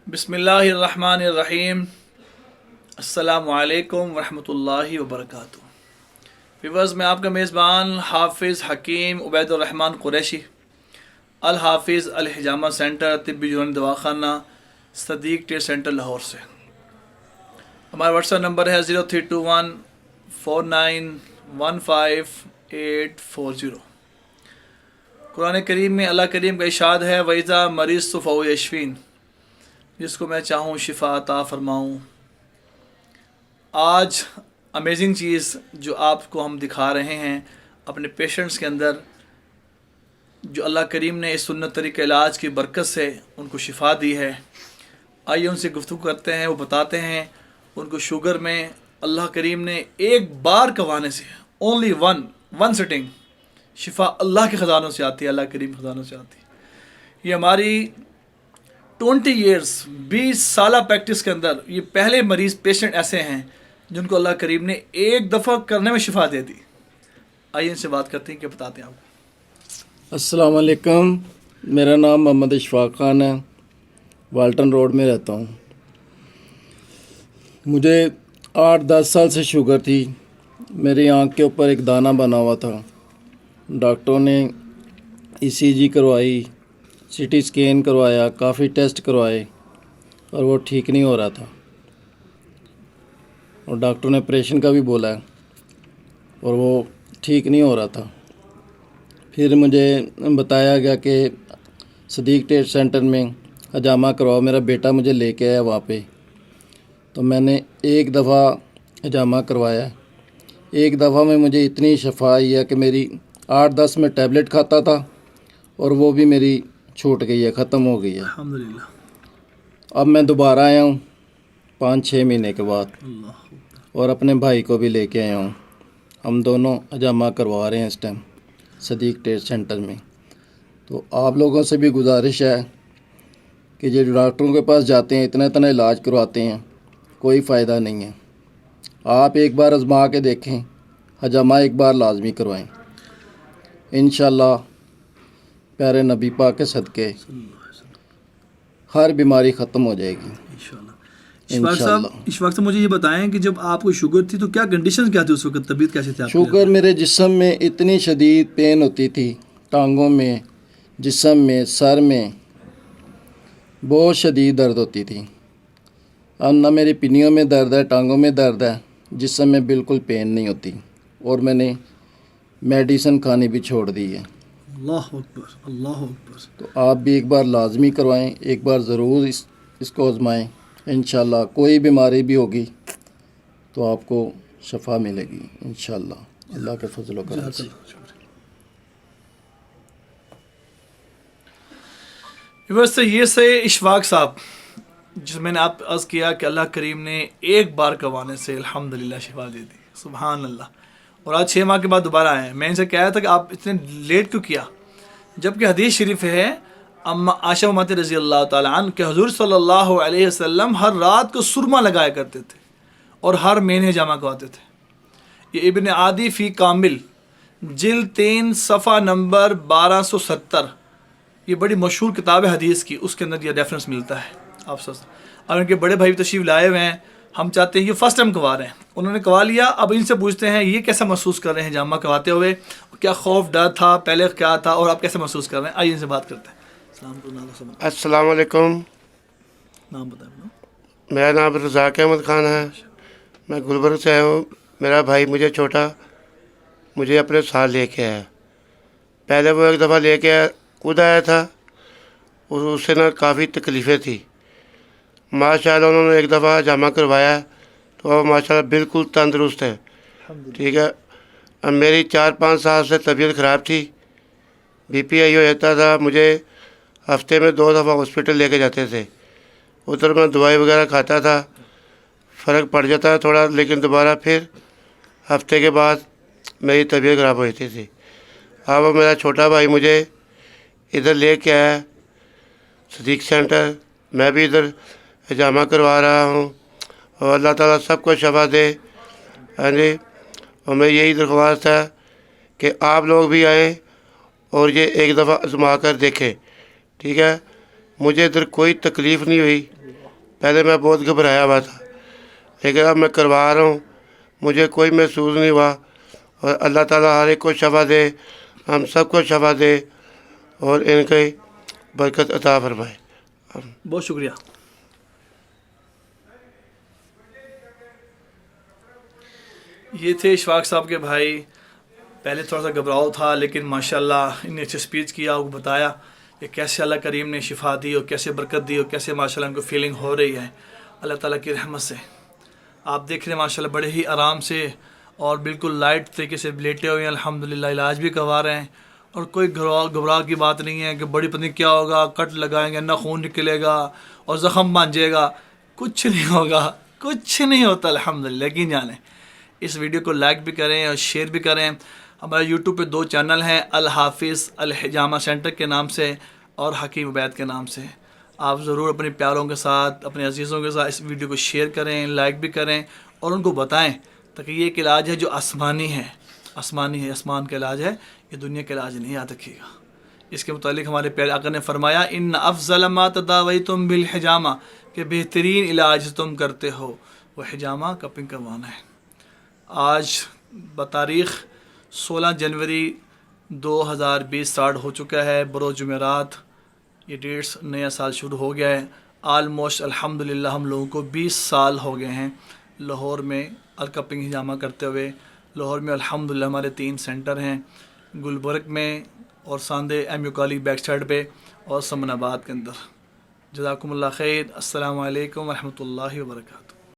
बिस्मिल्लाहिर्रहमानिर्रहीम। अस्सलामु अलैकुम वरहमतुल्लाहि वबरकातुहू। व्यूअर्स, मैं आपका मेज़बान हाफिज़ हकीम उबैदुर्रहमान कुरैशी अल हाफिज़ अल हिजामा सेंटर तिब्बी यूनानी दवाखाना सदीक टेस्ट सेंटर लाहौर से। हमारा व्हाट्सएप नंबर है 0321491540। कुरान करीम में अल्लाह करीम का इरशाद है, वइज़ा मरीज़तु फ़हुव यशफ़ीन, जिसको मैं चाहूँ शिफा अता फरमाऊँ। आज अमेजिंग चीज़ जो आपको हम दिखा रहे हैं अपने पेशेंट्स के अंदर, जो अल्लाह करीम ने इस सुन्नत तरीक़े इलाज की बरकत से उनको शिफा दी है। आइए उनसे गुफ्तगू करते हैं। वो बताते हैं उनको शुगर में अल्लाह करीम ने एक बार करवाने से, ओनली वन सिटिंग, शिफा अल्लाह के ख़जानों से आती है, अल्लाह करीम के ख़जानों से आती है। ये हमारी 20 ईयर्स 20 साल प्रैक्टिस के अंदर ये पहले मरीज़ पेशेंट ऐसे हैं जिनको अल्लाह करीम ने एक दफ़ा करने में शिफा दे दी। आइए इनसे बात करते हैं, क्या बताते हैं आपको। अस्सलाम वालेकुम, मेरा नाम मोहम्मद इशफाक ख़ान है, वाल्टन रोड में रहता हूँ। मुझे 8-10 साल से शुगर थी। मेरी आँख के ऊपर एक दाना बना हुआ था। डॉक्टरों ने ECG करवाई, CT स्कैन करवाया, काफ़ी टेस्ट करवाए और वो ठीक नहीं हो रहा था। और डॉक्टर ने ऑपरेशन का भी बोला है और वो ठीक नहीं हो रहा था। फिर मुझे बताया गया कि सदीक टेस्ट सेंटर में हजामा करवाओ। मेरा बेटा मुझे लेके आया वहाँ पे, तो मैंने एक दफ़ा हजामा करवाया। एक दफ़ा में मुझे इतनी शफा आई है कि मेरी 8-10 में टैबलेट खाता था और वो भी मेरी छूट गई है, ख़त्म हो गई है अल्हम्दुलिल्लाह। अब मैं दोबारा आया हूँ 5-6 महीने के बाद और अपने भाई को भी लेके आया हूँ। हम दोनों हजामा करवा रहे हैं इस टाइम सदीक टेस्ट सेंटर में। तो आप लोगों से भी गुजारिश है कि जो डॉक्टरों के पास जाते हैं, इतना इलाज करवाते हैं, कोई फ़ायदा नहीं है। आप एक बार आजमा के देखें, हजामा एक बार लाजमी करवाएं। इंशाल्लाह प्यारे नबी पाक के सदक़े हर बीमारी ख़त्म हो जाएगी इंशाल्लाह। इशफाक साहब, मुझे ये बताएं कि जब आपको शुगर थी तो क्या कंडीशन क्या थी उस वक्त, तबीयत कैसी थी आपकी? शुगर, मेरे जिस्म में इतनी शदीद पेन होती थी, टांगों में, जिस्म में, सर में बहुत शदीद दर्द होती थी। अब ना मेरी पिनियों में दर्द है, टांगों में दर्द है, जिस्म में बिल्कुल पेन नहीं होती। और मैंने मेडिसिन खानी भी छोड़ दी है। अल्लाह अकबर, अल्लाह अकबर। तो आप भी एक बार लाजमी करवाएं, एक बार ज़रूर इसको आजमाएं। इंशाल्लाह कोई बीमारी भी होगी तो आपको शफा मिलेगी इंशाल्लाह, अल्लाह के फजल व करम से। वैसे ये से इशफाक साहब, जिस मैंने आप अर्ज़ किया कि अल्लाह करीम ने एक बार करवाने से अल्हम्दुलिल्लाह शिफा दे दी, सुभान अल्लाह। और आज 6 माह के बाद दोबारा आए। मैं इनसे कहा था कि आप इतने लेट क्यों किया, जबकि हदीस शरीफ है अम्मा आयशा उम्मत रज़ी अल्लाह ताला अन्हा कि हुज़ूर सल्लल्लाहु अलैहि वसल्लम हर रात को सुरमा लगाया करते थे और हर महीने जमा करवाते थे। ये इब्न आदी फ़ी कामिल जिल्द 3 सफ़ा नंबर 1270, ये बड़ी मशहूर किताब है हदीस की, उसके अंदर ये रेफरेंस मिलता है। आप सोच, और उनके बड़े भाई तशरीफ़ लाए हुए हैं। हम चाहते हैं, ये फ़र्स्ट टाइम करवा रहे हैं, उन्होंने करवा लिया। अब इनसे पूछते हैं ये कैसा महसूस कर रहे हैं जामा करवाते हुए, क्या खौफ डर था, पहले क्या था और आप कैसे महसूस कर रहे हैं। आइए इनसे बात करते हैं। अस्सलाम वालेकुम। नाम बताएं। मेरा नाम रज़ाक अहमद ख़ान है, मैं गुलबर्ग से आया हूँ। मेरा भाई मुझे अपने साथ लेके आया। पहले वो एक दफ़ा लेके आया, खुद आया था, उससे ना काफ़ी तकलीफ़ें थी। माशाल्लाह उन्होंने एक दफ़ा जामा करवाया तो अब माशाल्लाह बिल्कुल तंदुरुस्त है। ठीक है। अब मेरी 4-5 साल से तबीयत ख़राब थी, BPI हो जाता था। मुझे हफ्ते में 2 दफ़ा हॉस्पिटल लेके जाते थे। उधर मैं दवाई वगैरह खाता था, फ़र्क पड़ जाता है थोड़ा, लेकिन दोबारा फिर हफ्ते के बाद मेरी तबीयत ख़राब हो जाती थी। अब मेरा छोटा भाई मुझे इधर लेके आया सदीक सेंटर, मैं भी इधर हजामा करवा रहा हूँ और अल्लाह ताला सबको शफा दे। हाँ जी। और मैं यही दरख्वास्त है कि आप लोग भी आएँ और ये एक दफ़ा आजमा कर देखें। ठीक है। मुझे इधर कोई तकलीफ़ नहीं हुई, पहले मैं बहुत घबराया हुआ था, लेकिन अब मैं करवा रहा हूँ, मुझे कोई महसूस नहीं हुआ। और अल्लाह ताला हर एक को शफा दे, हम सबको शफा दे और इनकी बरकत अता फरमाए। बहुत शुक्रिया। ये थे इशफाक साहब के भाई। पहले थोड़ा सा घबराव था, लेकिन माशाल्लाह इन्हें अच्छी स्पीच किया, वो बताया कि कैसे अल्लाह करीम ने शिफा दी और कैसे बरकत दी और कैसे माशाल्लाह उनको फीलिंग हो रही है अल्लाह ताला की रहमत से। आप देख रहे हैं माशाल्लाह बड़े ही आराम से और बिल्कुल लाइट तरीके से लेटे हुए हैं, अल्हम्दुलिल्लाह इलाज भी करवा रहे हैं। और कोई घबराव की बात नहीं है कि बड़ी पत्नी क्या होगा, कट लगाएंगे ना खून निकलेगा और ज़ख़म बांध जाएगा। कुछ नहीं होगा, कुछ नहीं होता अल्हम्दुलिल्लाह। यकीन जाने। इस वीडियो को लाइक भी करें और शेयर भी करें। हमारे यूट्यूब पे 2 चैनल हैं, अल हाफिज़ अल हिजामा सेंटर के नाम से और हकीम उबैद के नाम से। आप ज़रूर अपने प्यारों के साथ, अपने अजीज़ों के साथ इस वीडियो को शेयर करें, लाइक भी करें और उनको बताएं, ताकि ये एक इलाज है जो आसमानी है, आसमान का इलाज है, ये दुनिया का इलाज नहीं। याद रखिएगा। इसके मुतालिक हमारे प्यारे आका ने फरमाया, इन्न अफ़ज़ल मा तदावैतुम बिल हिजामा, कि बेहतरीन इलाज तुम करते हो वो हिजामा कपिंग करवाना है। आज बतारीख़ 16 जनवरी 2020 स्टार्ट हो चुका है, बरोज़ जुमेरात। ये डेट्स नया साल शुरू हो गया है। आलमोस्ट अल्हम्दुलिल्लाह हम लोगों को 20 साल हो गए हैं लाहौर में अलकपिंग हिजामा करते हुए। लाहौर में अल्हम्दुलिल्लाह हमारे 3 सेंटर हैं, गुलबर्ग में और सांदे M U college back side पे और समनाबाद के अंदर। जज़ाकुमुल्लाह खैर। अस्सलामु अलैकुम वरहमतुल्लाहि वबरकातुहू।